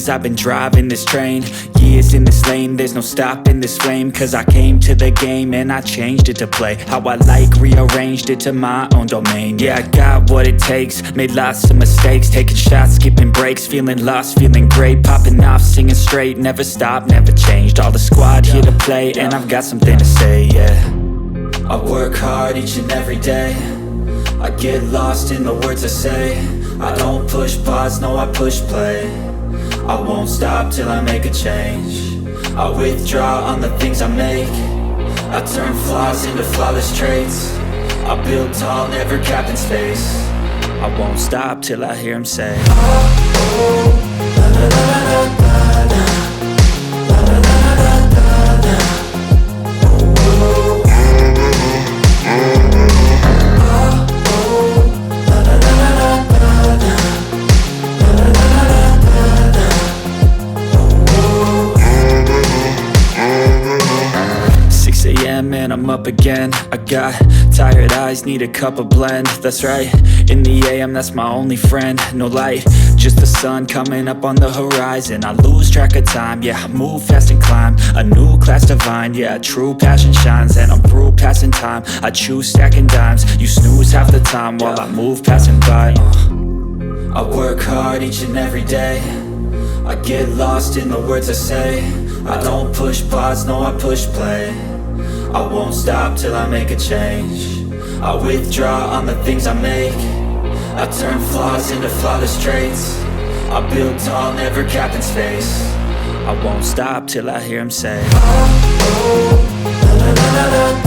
years I've been driving this train. Years in this lane, there's no stopping this flame. Cause I came to the game and I changed it to play how I like, rearranged it to my own domain. Yeah, I got what it takes, made lots of mistakes, taking shots, skipping breaks, feeling lost, feeling great, popping off, singing straight, never stopped, never changed. All the squad here to play, and I've got something to say, yeah. I work hard each and every day, I get lost in the words I say. I don't push pause, no I push play. I won't stop till I make a change. I withdraw on the things I make. I turn flaws into flawless traits. I build tall, never capped in space. I won't stop till I hear him say, oh, oh, la la la la la la. And I'm up again. I got tired eyes, need a cup of blend. That's right, in the AM, that's my only friend. No light, just the sun coming up on the horizon. I lose track of time, yeah, I move fast and climb a new class divine, yeah, true passion shines. And I'm through passing time, I choose stacking dimes. You snooze half the time while I move passing by. I work hard each and every day, I get lost in the words I say. I don't push pause, no I push play. I won't stop till I make a change. I withdraw on the things I make. I turn flaws into flawless traits. I build tall, never capped in space. I won't stop till I hear him say, oh, oh, la la la la la.